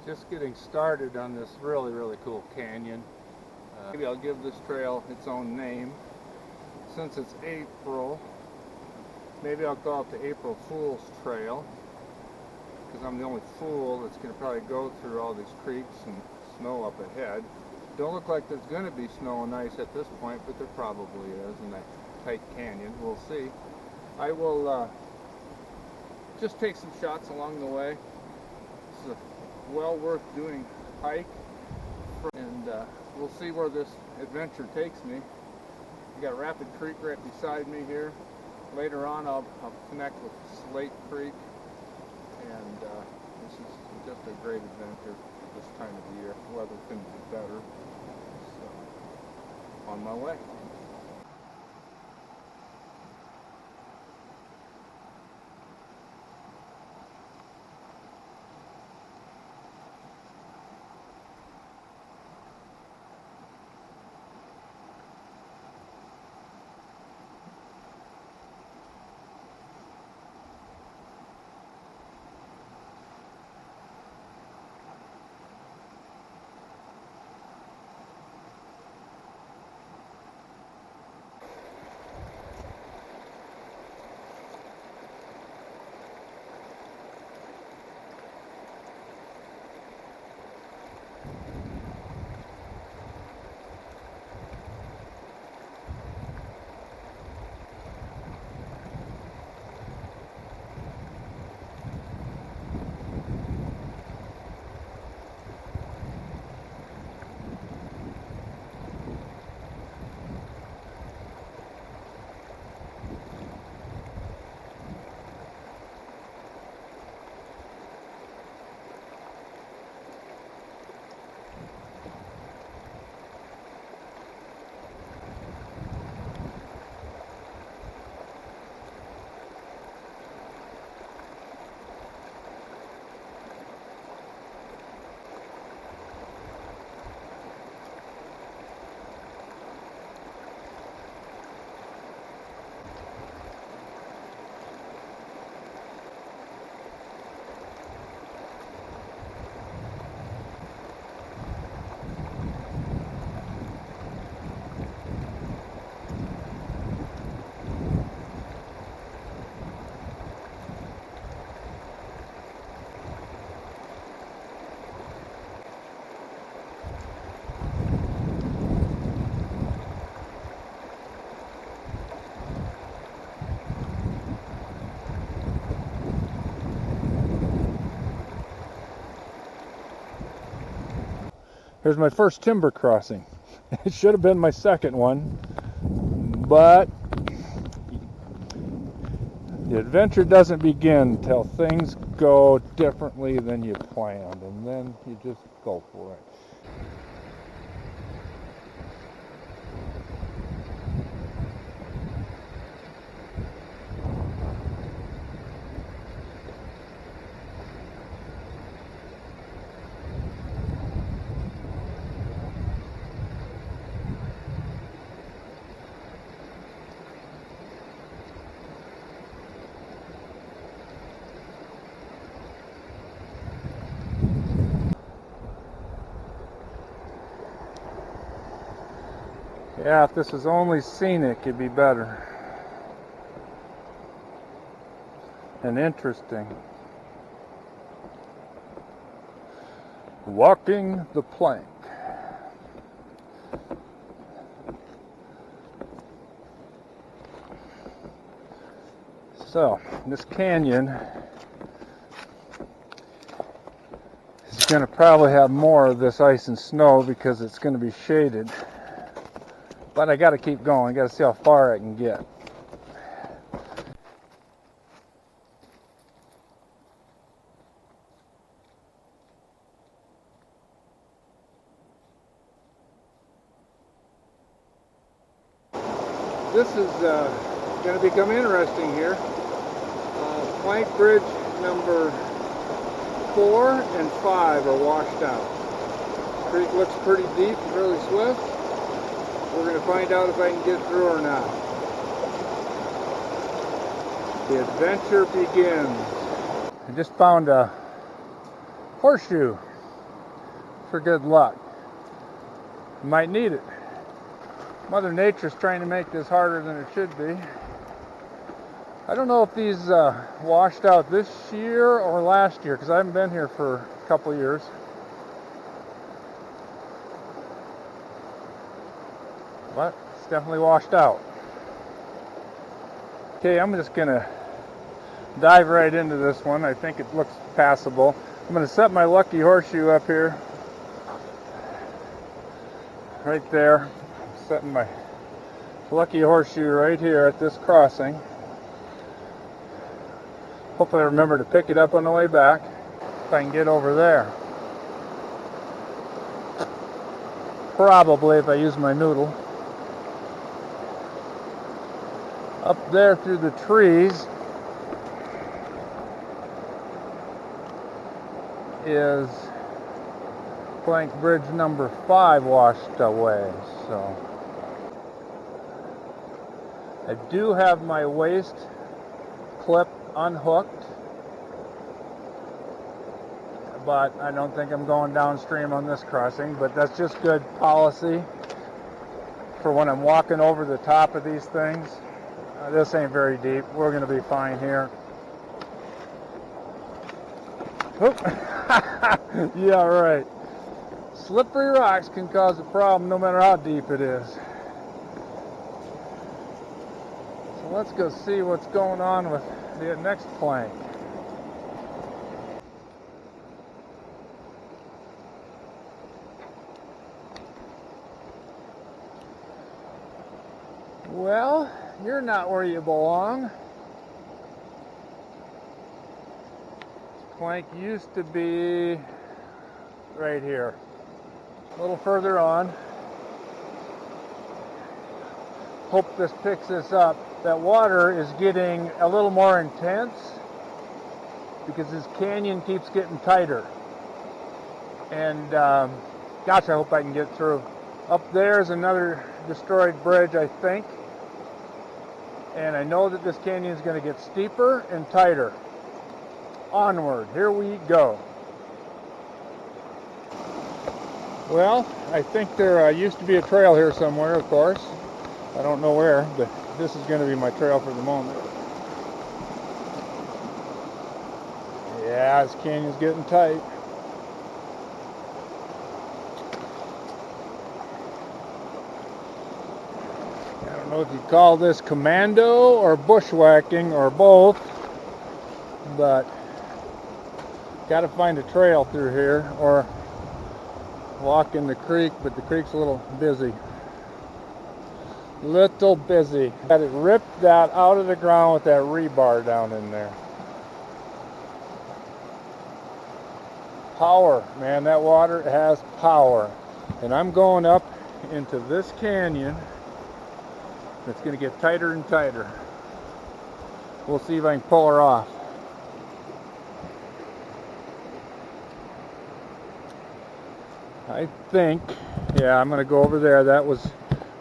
Just getting started on this really cool canyon. Maybe I'll give this trail its own name. Since it's April, maybe I'll call it the April Fool's Trail, because I'm the only fool that's going to probably go through all these creeks and snow up ahead. Don't look like there's going to be snow and ice at this point, but there probably is in that tight canyon. We'll see. I will just take some shots along the way. It's a well worth doing hike, and we'll see where this adventure takes me. We got Rapid Creek right beside me here. Later on I'll connect with Slate Creek, and this is just a great adventure this time of the year. The weather couldn't be better, so on my way. Here's my first timber crossing. It should have been my second one, but the adventure doesn't begin till things go differently than you planned, and then you just go for it. Yeah, if this was only scenic, it'd be better and interesting. Walking the plank. So, this canyon is going to probably have more of this ice and snow because it's going to be shaded. But I got to keep going. I got to see how far I can get. This is going to become interesting here. Plank bridge number 4 and 5 are washed out. The creek looks pretty deep and really swift. We're going to find out if I can get through or not. The adventure begins. I just found a horseshoe for good luck. You might need it. Mother Nature's trying to make this harder than it should be. I don't know if these washed out this year or last year, because I haven't been here for a couple years. But it's definitely washed out. Okay, I'm just gonna dive right into this one. I think it looks passable. I'm gonna set my lucky horseshoe up here. Right there. I'm setting my lucky horseshoe right here at this crossing. Hopefully I remember to pick it up on the way back if I can get over there. Probably if I use my noodle. Up there through the trees is plank bridge number 5 washed away. So I do have my waist clip unhooked, but I don't think I'm going downstream on this crossing, but that's just good policy for when I'm walking over the top of these things. This ain't very deep. We're going to be fine here. Yeah, right. Slippery rocks can cause a problem no matter how deep it is. So let's go see what's going on with the next plank. Well, you're not where you belong. This plank used to be right here. A little further on. Hope this picks this up. That water is getting a little more intense because this canyon keeps getting tighter. And gosh, I hope I can get through. Up there is another destroyed bridge, I think. And I know that this canyon is going to get steeper and tighter. Onward, here we go. Well, I think there used to be a trail here somewhere, of course. I don't know where, but this is going to be my trail for the moment. Yeah, this canyon's getting tight. I don't know if you call this commando or bushwhacking or both, but got to find a trail through here or walk in the creek, but the creek's a little busy. Little busy. Got it ripped that out of the ground with that rebar down in there. Power, man, that water has power. And I'm going up into this canyon that's going to get tighter and tighter. We'll see if I can pull her off. I think, yeah, I'm going to go over there. That was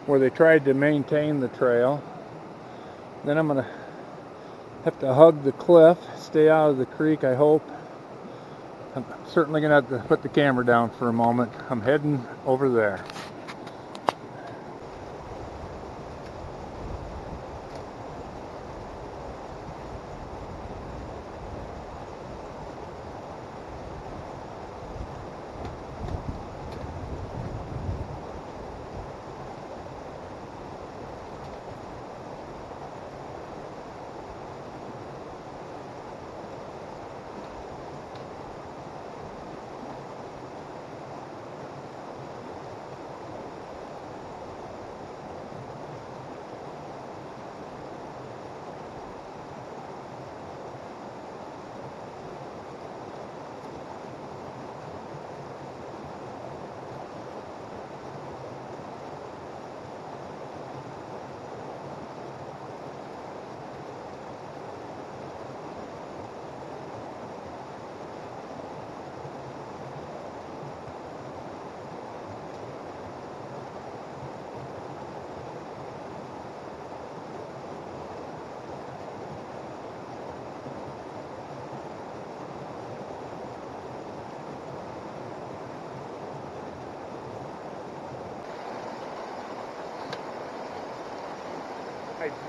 where they tried to maintain the trail. Then I'm going to have to hug the cliff, stay out of the creek, I hope. I'm certainly going to have to put the camera down for a moment. I'm heading over there.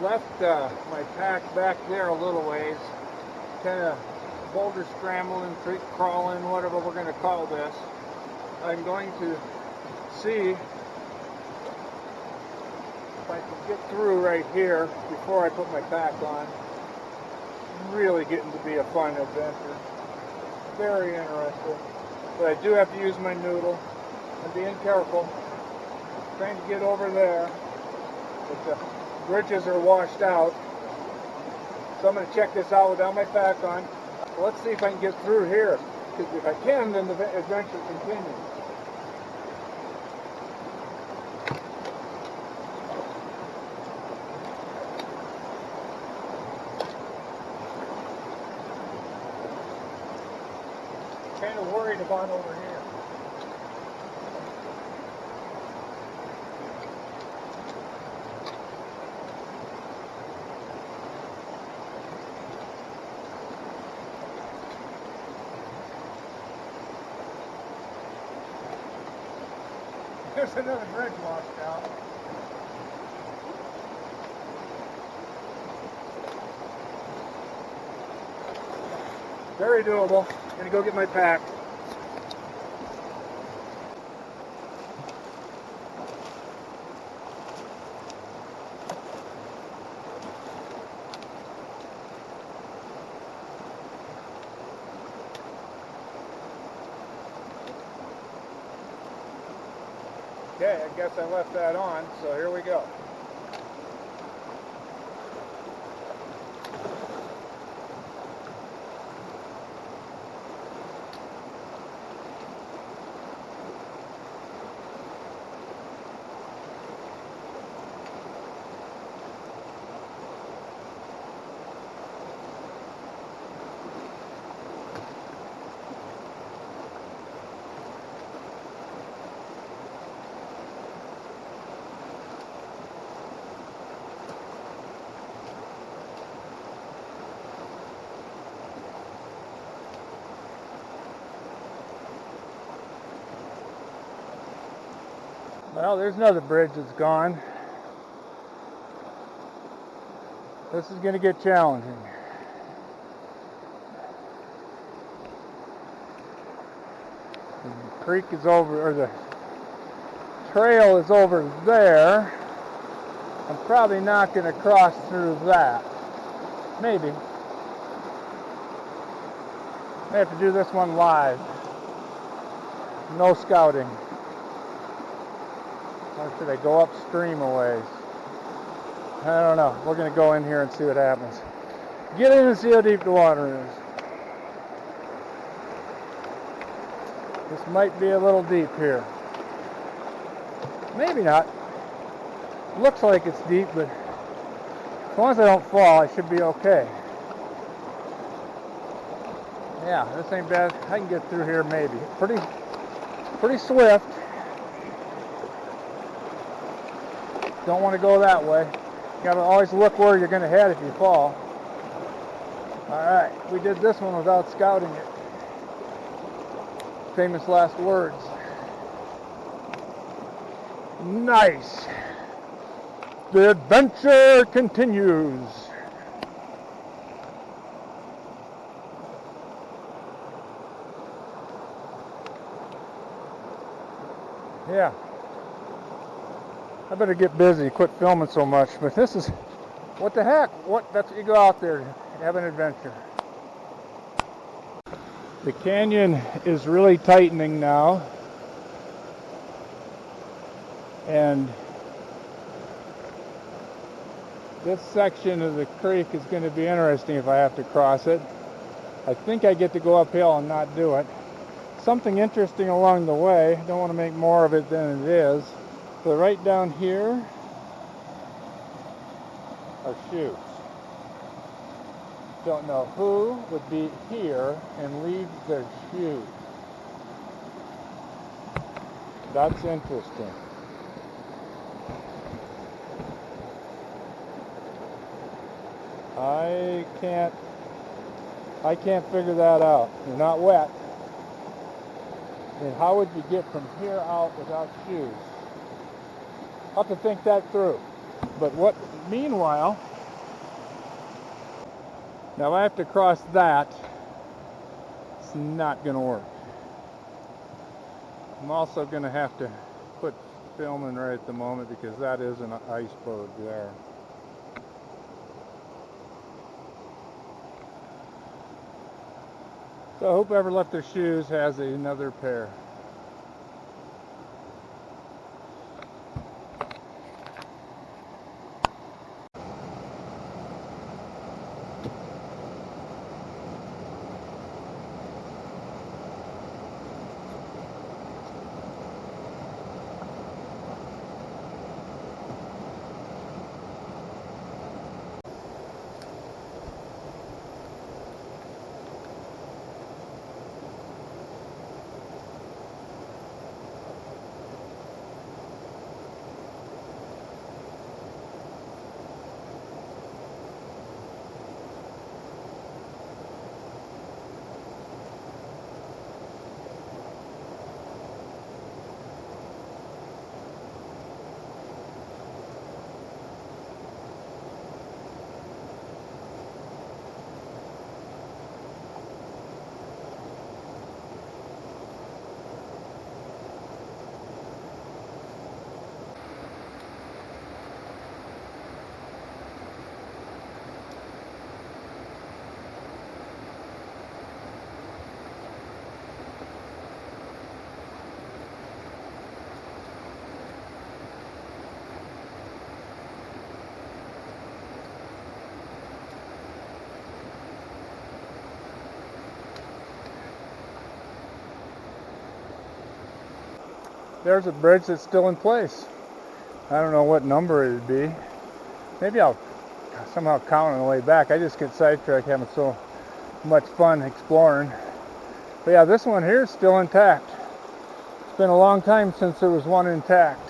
left my pack back there a little ways, kind of boulder scrambling, creek crawling, whatever we're going to call this. I'm going to see if I can get through right here before I put my pack on. Really getting to be a fun adventure. Very interesting. But I do have to use my noodle. I'm being careful. Trying to get over there. But the bridges are washed out. So I'm going to check this out without my pack on. Let's see if I can get through here. Because if I can, then the adventure continues. Kind of worried about over here. There's another bridge washed out. Very doable. Gonna go get my pack. Okay, I guess I left that on, so here we go. Well, there's another bridge that's gone. This is going to get challenging. The creek is over, or the trail is over there. I'm probably not going to cross through that. Maybe. I have to do this one live. No scouting. Or should I go upstream a ways? I don't know. We're going to go in here and see what happens. Get in and see how deep the water is. This might be a little deep here. Maybe not. Looks like it's deep, but as long as I don't fall, I should be okay. Yeah, this ain't bad. I can get through here maybe. Pretty swift. Don't want to go that way. You gotta always look where you're gonna head if you fall. Alright, we did this one without scouting it. Famous last words. Nice. The adventure continues. Yeah. I better get busy, quit filming so much, but this is, what the heck? That's what you go out there, have an adventure. The canyon is really tightening now, and this section of the creek is going to be interesting if I have to cross it. I think I get to go uphill and not do it. Something interesting along the way, don't want to make more of it than it is. So right down here are shoes. Don't know who would be here and leave their shoes. That's interesting. I can't figure that out. They're not wet. And how would you get from here out without shoes? I'll have to think that through. But meanwhile, now if I have to cross that, it's not going to work. I'm also going to have to put film in right at the moment because that is an iceberg there. So I hope whoever left their shoes has another pair. There's a bridge that's still in place. I don't know what number it would be. Maybe I'll somehow count on the way back. I just get sidetracked having so much fun exploring. But yeah, this one here is still intact. It's been a long time since there was one intact.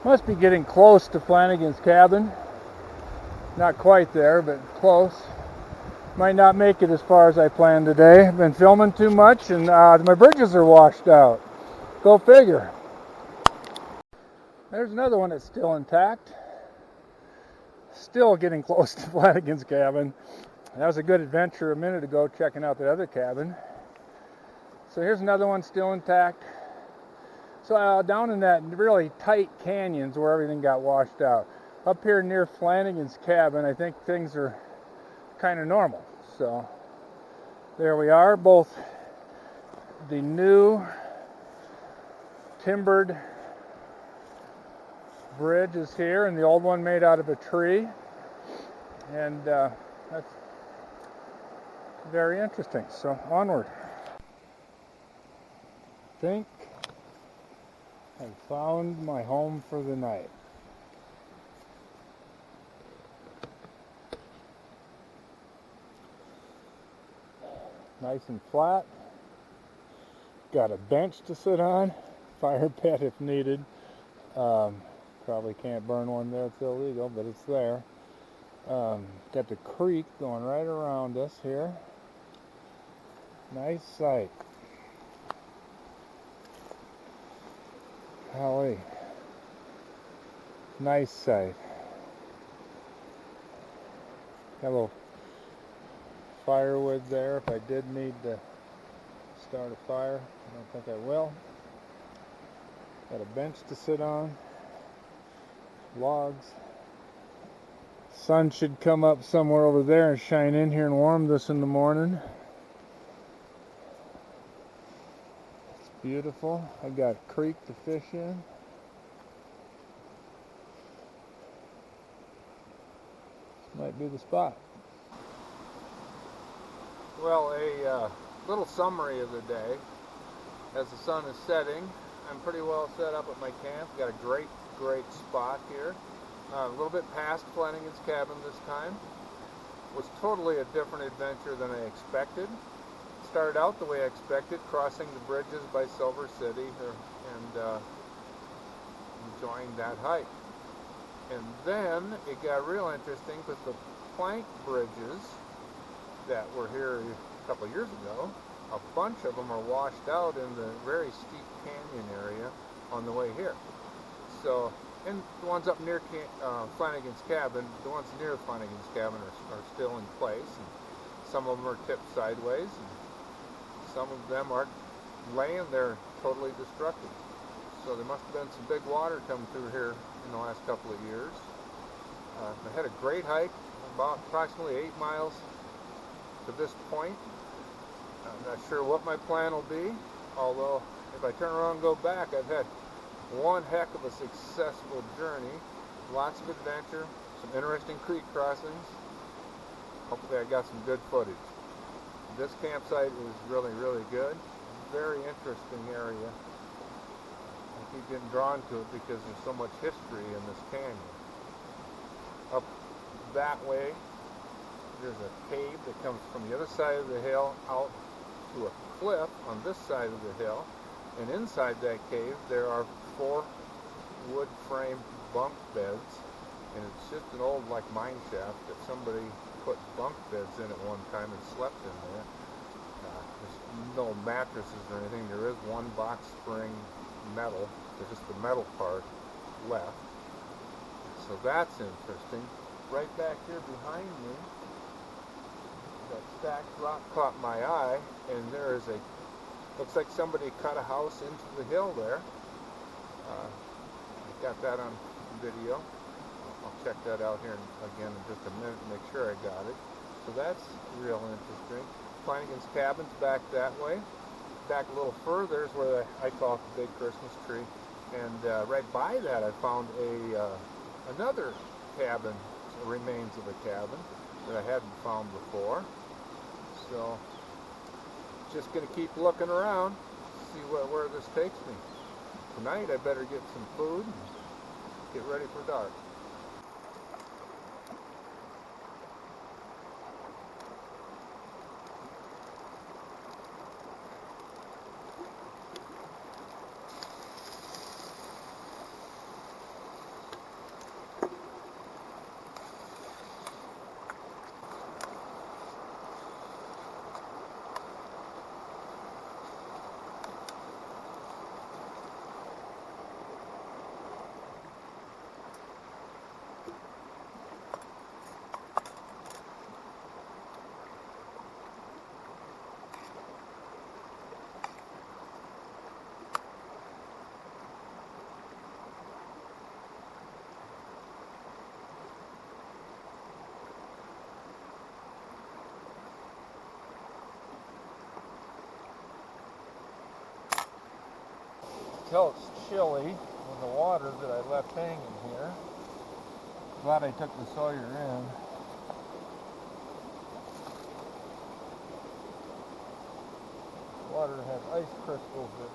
Must be getting close to Flanagan's cabin. Not quite there, but close. Might not make it as far as I planned today. I've been filming too much and my bridges are washed out. Go figure. There's another one that's still intact. Still getting close to Flanagan's cabin. That was a good adventure a minute ago checking out the other cabin. So here's another one still intact. So down in that really tight canyons where everything got washed out. Up here near Flanagan's cabin, I think things are kind of normal. So there we are, both the new timbered bridge is here and the old one made out of a tree. And that's very interesting. So onward. I think I found my home for the night. Nice and flat. Got a bench to sit on. Fire pit if needed. Probably can't burn one there, it's illegal, but it's there. Got the creek going right around us here. Nice sight. Golly. Nice sight. Got a little firewood there if I did need to start a fire. I don't think I will. Got a bench to sit on. Logs. Sun should come up somewhere over there and shine in here and warm this in the morning. It's beautiful. I got a creek to fish in. This might be the spot. Well, a Little summary of the day. As the sun is setting, I'm pretty well set up at my camp. Got a great spot here. A little bit past Flanagan's cabin this time. Was totally a different adventure than I expected. Started out the way I expected, crossing the bridges by Silver City and enjoying that hike. And then it got real interesting because the plank bridges that were here a couple of years ago, a bunch of them are washed out in the very steep canyon area on the way here. So, and the ones up near Flanagan's cabin, the ones near Flanagan's cabin are still in place, and some of them are tipped sideways, and some of them are laying there totally destructive. So there must have been some big water coming through here in the last couple of years. I had a great hike, about approximately 8 miles to this point. I'm not sure what my plan will be, although if I turn around and go back, I've had one heck of a successful journey. Lots of adventure, some interesting creek crossings. Hopefully I got some good footage. This campsite is really good. Very interesting area. I keep getting drawn to it because there's so much history in this canyon. Up that way, there's a cave that comes from the other side of the hill out to a cliff on this side of the hill. And inside that cave, there are 4 wood frame bunk beds. And it's just an old mine shaft that somebody put bunk beds in at one time and slept in there. There's no mattresses or anything. There is one box spring metal. There's just the metal part left. So that's interesting. Right back here behind me, that stacked rock caught my eye, and there is looks like somebody cut a house into the hill there. I got that on video. I'll check that out here again in just a minute and make sure I got it. So that's real interesting. Flanagan's cabin's back that way. Back a little further is where I call it the big Christmas tree. And right by that I found another cabin, remains of a cabin that I hadn't found before. So just going to keep looking around, see where this takes me. Tonight I better get some food and get ready for dark. Tell it's chilly with the water that I left hanging here. Glad I took the Sawyer in. The water has ice crystals in it.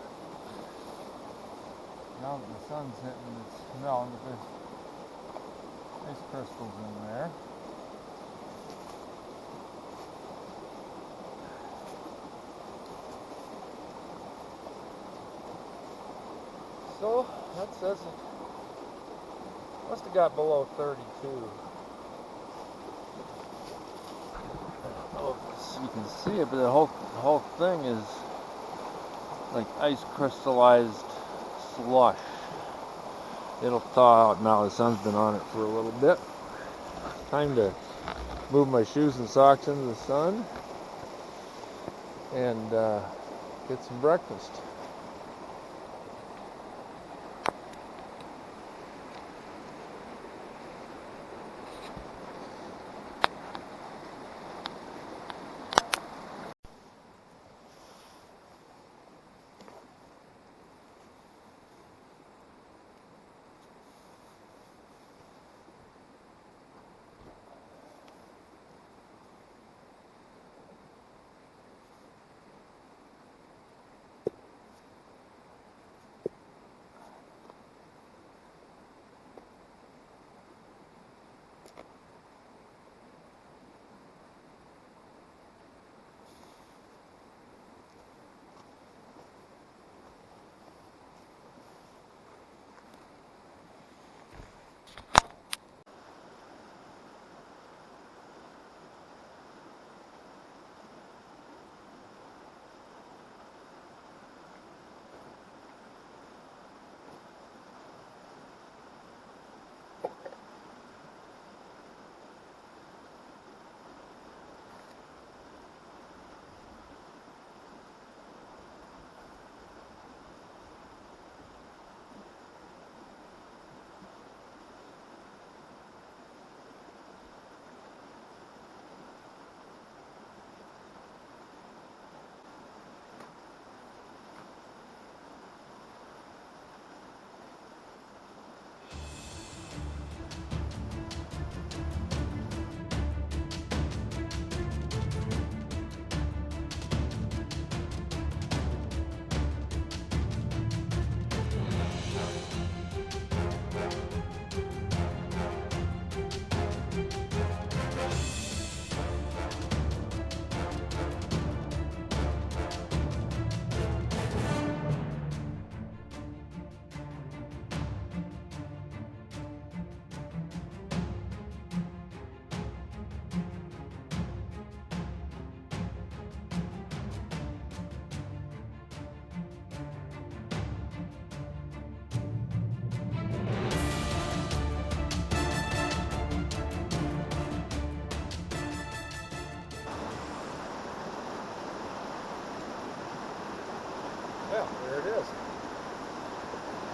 Now that the sun's hitting, it's melting, but there's ice crystals in there. So that says it must have got below 32. I don't know if you can see it, but the whole thing is like ice crystallized slush. It'll thaw out now. The sun's been on it for a little bit. Time to move my shoes and socks into the sun and get some breakfast.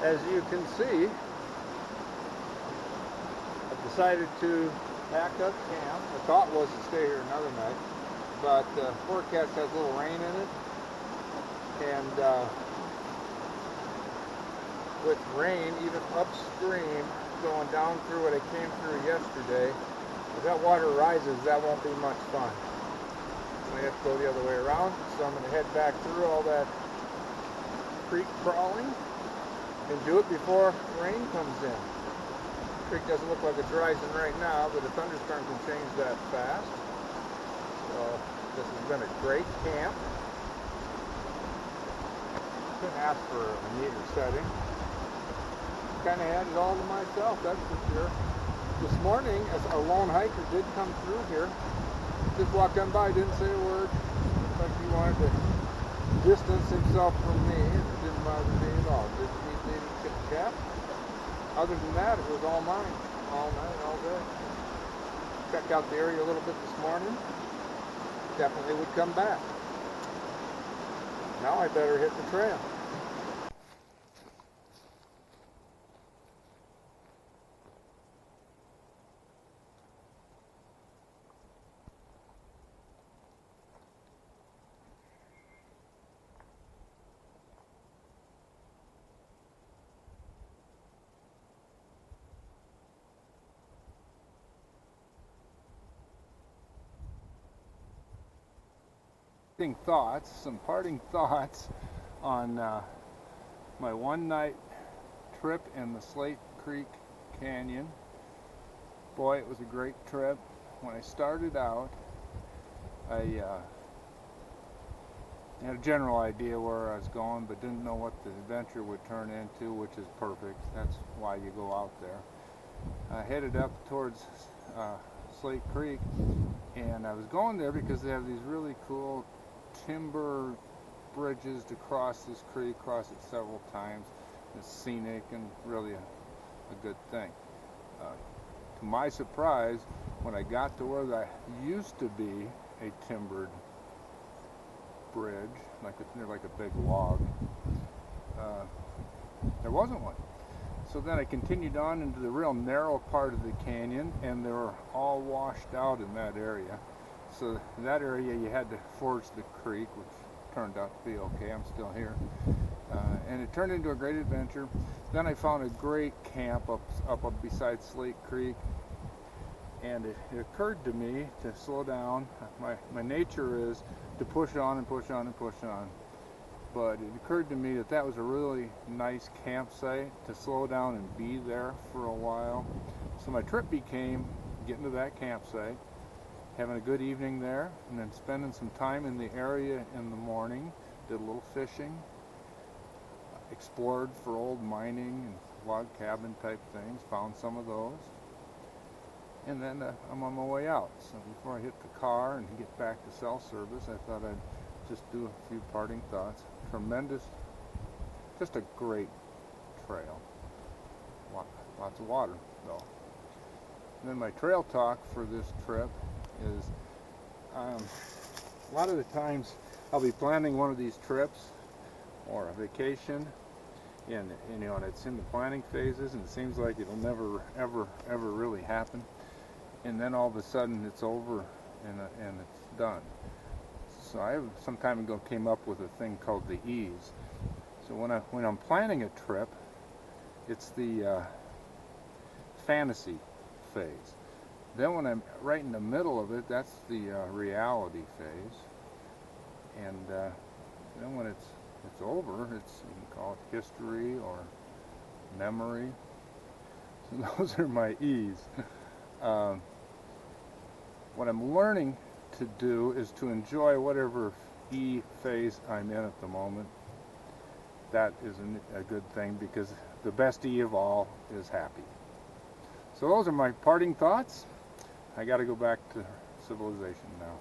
as you can see, I've decided to pack up camp. The thought was to stay here another night, but the forecast has a little rain in it, and with rain even upstream going down through what I came through yesterday, if that water rises, that won't be much fun. I have to go the other way around, so I'm going to head back through all that creek crawling and do it before rain comes in. The creek doesn't look like it's rising right now, but a thunderstorm can change that fast. So this has been a great camp. Couldn't ask for a neater setting. Kind of had it all to myself, that's for sure. This morning, as a lone hiker did come through here, just walked on by, didn't say a word. Looked like he wanted to distance himself from me, and it didn't bother me at all. Didn't need any chit chat. Other than that, it was all mine, all night, all day. Checked out the area a little bit this morning. Definitely would come back. Now I better hit the trail. Some parting thoughts on my one-night trip in the Slate Creek Canyon. Boy, it was a great trip. When I started out, I had a general idea where I was going, but didn't know what the adventure would turn into, which is perfect. That's why you go out there. I headed up towards Slate Creek, and I was going there because they have these really cool timber bridges to cross this creek, cross it several times. It's scenic and really a good thing. To my surprise, when I got to where that used to be a timbered bridge, like a big log, there wasn't one. So then I continued on into the real narrow part of the canyon, and they were all washed out in that area. So that area you had to forge the creek, which turned out to be okay. I'm still here. And it turned into a great adventure. Then I found a great camp up beside Slate Creek, and it occurred to me to slow down. My nature is to push on and push on and push on. But it occurred to me that that was a really nice campsite to slow down and be there for a while. So my trip became getting to that campsite, having a good evening there, and then spending some time in the area in the morning. Did a little fishing, explored for old mining and log cabin type things, found some of those, and then I'm on my way out. So before I hit the car and get back to cell service, I thought I'd just do a few parting thoughts. Tremendous, just a great trail. Lots of water though. And then my trail talk for this trip is a lot of the times I'll be planning one of these trips or a vacation, and it's in the planning phases, and it seems like it'll never ever really happen, and then all of a sudden it's over and it's done. So I some time ago came up with a thing called the ease. So when I'm planning a trip, it's the fantasy phase. Then when I'm right in the middle of it, that's the reality phase. And then when it's over, you can call it history or memory. So those are my E's. What I'm learning to do is to enjoy whatever E phase I'm in at the moment. That is a good thing, because the best E of all is happy. So those are my parting thoughts. I got to go back to civilization now.